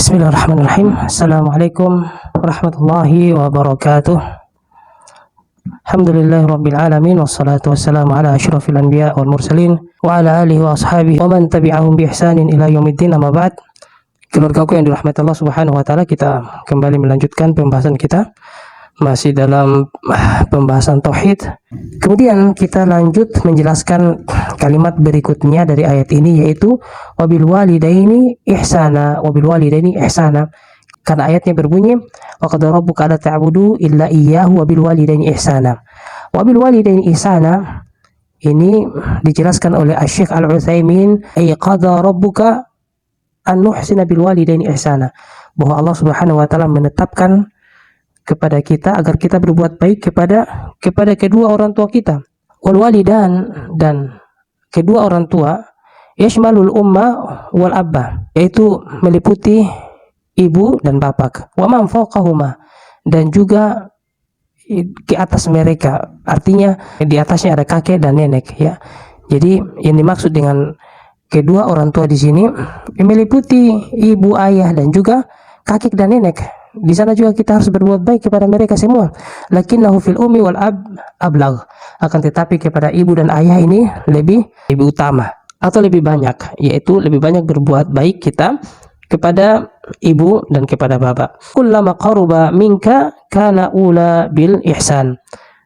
Bismillahirrahmanirrahim. Assalamualaikum warahmatullahi wabarakatuh. Alhamdulillahirabbil alamin wassalatu wassalamu ala asyrafil anbiya wal mursalin wa ala alihi wa ashabihi wa man tabi'ahum bi ihsanin ila yaumiddin, amma ba'd. Keluargaku yang dirahmati Allah Subhanahu wa taala, kita kembali melanjutkan pembahasan kita masih dalam pembahasan tauhid. Kemudian kita lanjut menjelaskan kalimat berikutnya dari ayat ini, yaitu wabil walidaini ihsana, wabil walidaini ihsana. Karena ayatnya berbunyi wa qad rabbuka alla ta'budu illa iyyahu wabil walidaini ihsana. Wabil walidaini ihsana ini dijelaskan oleh Asy-Syaikh Al-Utsaimin, ay qad rabbuka an nuhsina bil walidaini ihsana, bahwa Allah Subhanahu wa taala menetapkan kepada kita agar kita berbuat baik kepada kedua orang tua kita. Wal walidan, dan kedua orang tua, yashmalul umma wal abba, yaitu meliputi ibu dan bapak. Wa man fawqahuma, dan juga ke atas mereka, artinya di atasnya ada kakek dan nenek, ya. Jadi yang dimaksud dengan kedua orang tua di sini meliputi ibu, ayah, dan juga kakek dan nenek. Di sana juga kita harus berbuat baik kepada mereka semua. Lakinnahu fil ummi wal ab ablagh, akan tetapi kepada ibu dan ayah ini lebih utama atau lebih banyak, yaitu lebih banyak berbuat baik kita kepada ibu dan kepada bapak. Kullama qaruba minka kana ula bil ihsan,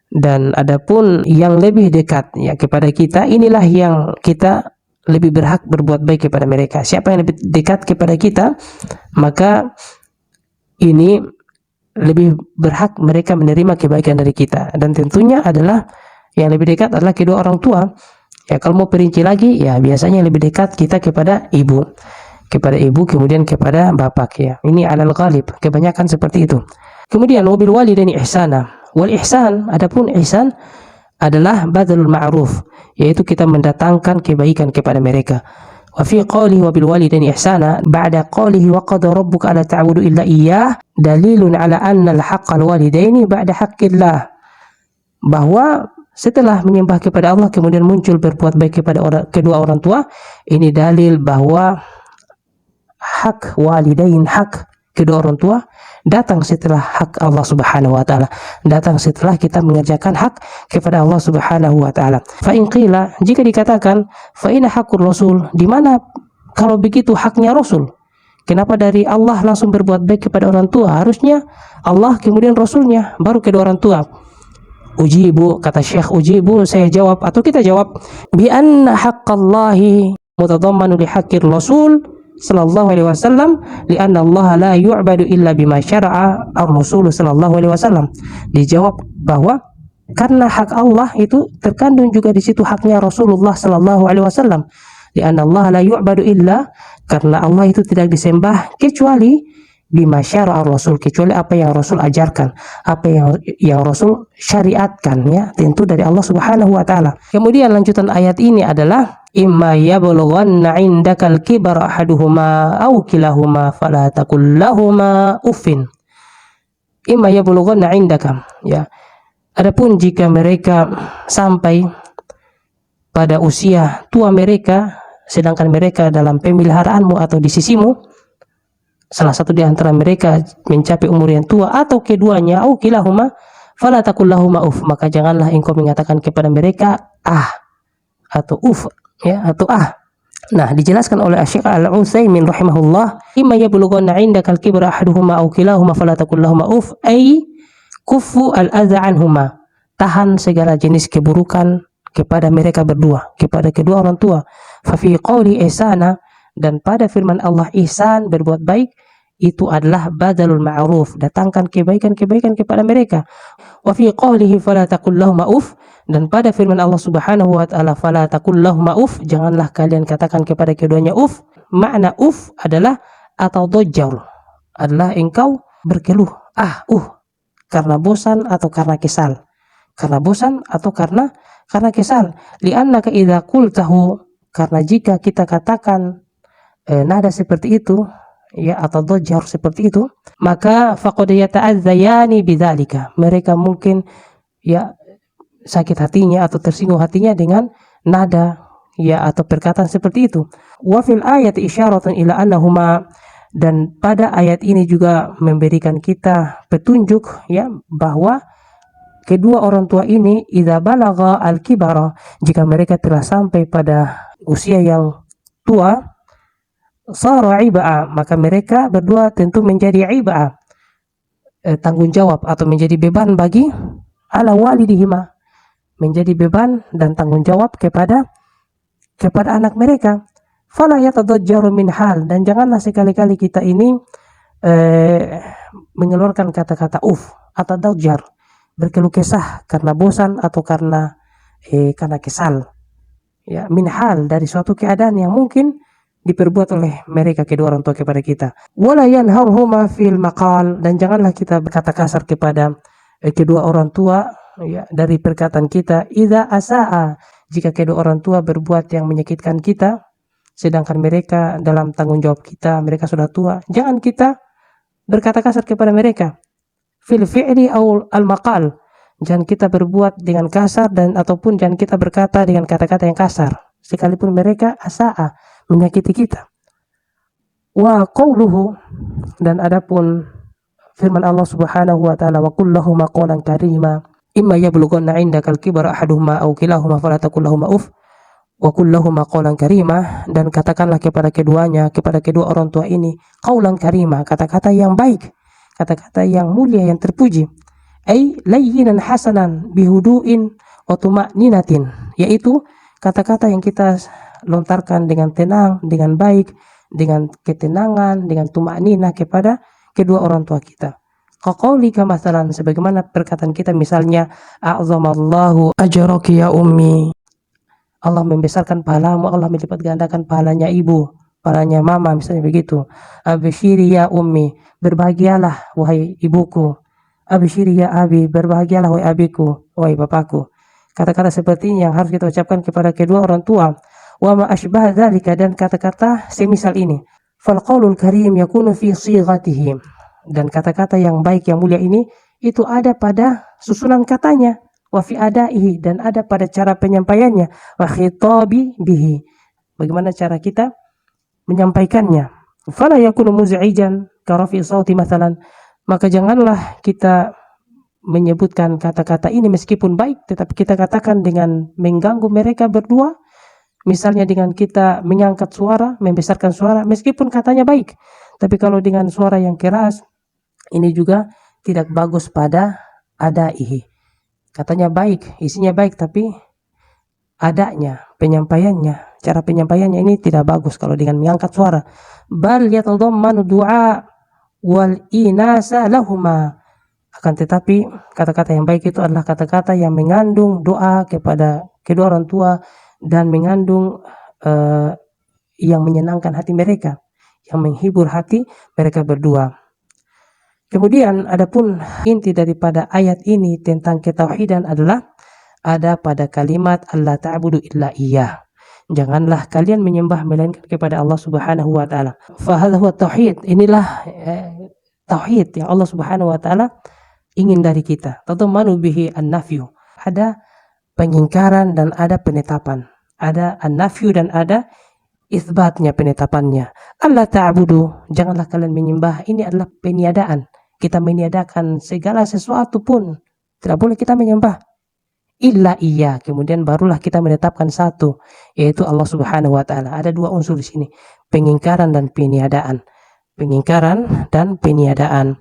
dan adapun yang lebih dekat ya kepada kita, inilah yang kita lebih berhak berbuat baik kepada mereka. Siapa yang lebih dekat kepada kita, maka ini lebih berhak mereka menerima kebaikan dari kita. Dan tentunya adalah yang lebih dekat adalah kedua orang tua. Ya, kalau mau perinci lagi, ya biasanya lebih dekat kita kepada ibu, kemudian kepada bapak, ya. Ini alal ghalib, kebanyakan seperti itu. Kemudian wabil walidaini ihsana. Wal ihsan, adapun ihsan adalah badalul ma'ruf, yaitu kita mendatangkan kebaikan kepada mereka. Wa fi qawlihi wa bil walidaini ihsana ba'da qawlihi wa qad rabbuka alla ta'budu illa iyyah dalilun ala anna al-haqqal walidaini ba'da haqqillah, bahwa setelah menyembah kepada Allah kemudian muncul berbuat baik kepada kedua orang tua, ini dalil bahwa hak walidain, hak kedua orang tua datang setelah hak Allah Subhanahu wa taala, datang setelah kita mengerjakan hak kepada Allah Subhanahu wa taala. Fa in qila, jika dikatakan fa inna haqqur rasul, di mana kalau begitu haknya Rasul? Kenapa dari Allah langsung berbuat baik kepada orang tua? Harusnya Allah kemudian Rasulnya baru kedua orang tua. Ujibu, kata Syekh, ujibu, saya jawab atau kita jawab, bi anna haqqallahi mutadammanu li haqqir rasul sallallahu alaihi wasallam li'anna Allah la yu'badu illa bima syara'a ar-rasul sallallahu alaihi wasallam. Dijawab bahwa karena hak Allah itu terkandung juga di situ haknya Rasulullah sallallahu alaihi wasallam. Li'anna Allah la yu'badu illa, karena Allah itu tidak disembah kecuali bima syara'a ar-rasul, kecuali apa yang Rasul ajarkan, apa yang Rasul syariatkan, ya, tentu dari Allah Subhanahu wa taala. Kemudian lanjutan ayat ini adalah imma yablughanna 'indakal kibara ahaduhuma aw kilahuma fala taqul lahumā uffin. Imma yablughanna 'indaka, ya. Adapun jika mereka sampai pada usia tua mereka, sedangkan mereka dalam pemeliharaanmu atau di sisimu, salah satu di antara mereka mencapai umur yang tua atau keduanya, aw kilahuma fala taqul lahumā uff, maka janganlah engkau mengatakan kepada mereka atau uff, ya, atau Nah, dijelaskan oleh Asy-Syaikh Al-Utsaimin rahimahullah, imma yablughanna 'indakal kibra ahaduhuma aw kilahuma fala taqul lahumā uff, ay kuffu al-adza 'anhuma, tahan segala jenis keburukan kepada mereka berdua, kepada kedua orang tua. Fa fi qouli ihsana, dan pada firman Allah ihsan, berbuat baik, itu adalah badalul ma'ruf, datangkan kebaikan kepada mereka. Wa fi qawlihi fala taqul lahumā uff, dan pada firman Allah Subhanahu wa taala fala taqul lahumā uff, janganlah kalian katakan kepada keduanya uff. Makna uff adalah atau dojjal, adalah engkau berkeluh karena bosan atau karena kesal. Karena bosan atau karena kesal. Li'annaka idza qultahu, karena jika kita katakan nada seperti itu, ya, atau dojjar seperti itu, maka faqad yata'adzayani bidzalika, mereka mungkin, ya, sakit hatinya atau tersinggung hatinya dengan nada, ya, atau perkataan seperti itu. Wa fil ayati isyaratun ila annahuma Dan pada ayat ini juga memberikan kita petunjuk ya bahwa kedua orang tua ini idza balagha al-kibara, jika mereka telah sampai pada usia yang tua, sara iba'a, maka mereka berdua tentu menjadi iba'a, tanggung jawab atau menjadi beban bagi ala walidihima, menjadi beban dan tanggung jawab kepada anak mereka. Fala yatadajjaru min hal, dan janganlah sekali-kali kita ini mengeluarkan kata-kata atau dajjar, berkeluh kesah karena bosan atau karena kesal. Ya, min hal, dari suatu keadaan yang mungkin diperbuat oleh mereka kedua orang tua kepada kita. Wala yanharhuma fil maqal, dan janganlah kita berkata kasar kepada kedua orang tua ya, dari perkataan kita. Idza asaa, jika kedua orang tua berbuat yang menyakitkan kita, sedangkan mereka dalam tanggung jawab kita, mereka sudah tua, jangan kita berkata kasar kepada mereka. Fil fi'li aw al maqal, jangan kita berbuat dengan kasar dan ataupun jangan kita berkata dengan kata-kata yang kasar sekalipun mereka asaa, menyakiti kita. Wa qauluhu, dan adapun firman Allah Subhanahu wa taala, wa qul lahum qawlan karima imma yablughanna 'indaka al-kibara ahaduhuma aw kilahuma fala taqul lahum uff wa qul lahum qawlan karima, dan katakanlah kepada keduanya, kepada kedua orang tua ini, qawlan karima, kata-kata yang baik, kata-kata yang mulia, yang terpuji. Ai layyinan hasanan bihudu'in wa tuma'ninatin, yaitu kata-kata yang kita lontarkan dengan tenang, dengan baik, dengan ketenangan, dengan tuma'ninah kepada kedua orang tua kita. Qaqaulika masalan, sebagaimana perkataan kita misalnya, a'zamallahu ajraki ya ummi, Allah membesarkan pahalamu, Allah melipat gandakan pahalanya ibu, pahalanya mama, misalnya begitu. Absyiri ya ummi, berbahagialah wahai ibuku. Absyiri ya abi, berbahagialah wahai abiku, wahai bapakku. Kata-kata seperti ini yang harus kita ucapkan kepada kedua orang tua. Wa ma asbah dzalika, dan kata-kata semisal ini. Fal qaulul karim yakunu fi sighatihi, dan kata-kata yang baik yang mulia ini itu ada pada susunan katanya. Wa fi adaihi, dan ada pada cara penyampaiannya. Wa khitabi bihi, bagaimana cara kita menyampaikannya. Fala yakunu muz'ijan ka rafi sauti masalan, maka janganlah kita menyebutkan kata-kata ini meskipun baik, tetapi kita katakan dengan mengganggu mereka berdua, misalnya dengan kita mengangkat suara, membesarkan suara, meskipun katanya baik, tapi kalau dengan suara yang keras, ini juga tidak bagus pada adaihi. Katanya baik, isinya baik, tapi adanya, penyampaiannya, cara penyampaiannya ini tidak bagus kalau dengan mengangkat suara. Bal yatadammanu du'a wal inasa lahuma, akan tetapi kata-kata yang baik itu adalah kata-kata yang mengandung doa kepada kedua orang tua dan mengandung yang menyenangkan hati mereka, yang menghibur hati mereka berdua. Kemudian adapun inti daripada ayat ini tentang ketauhidan adalah ada pada kalimat Allah ta'budu illa iyyah. Janganlah kalian menyembah melainkan kepada Allah Subhanahu wa taala. Fa hadza huwa tauhid. Inilah tauhid yang Allah Subhanahu wa taala ingin dari kita. Tadhammanu bihi an-nafyu. Ada pengingkaran dan ada penetapan. Ada an-nafyu dan ada isbatnya, penetapannya. Allah ta'budu, janganlah kalian menyembah, ini adalah peniadaan. Kita meniadakan segala sesuatu pun tidak boleh kita menyembah illa iya, kemudian barulah kita menetapkan satu, yaitu Allah Subhanahu wa taala. Ada dua unsur di sini, pengingkaran dan peniadaan. Pengingkaran dan peniadaan.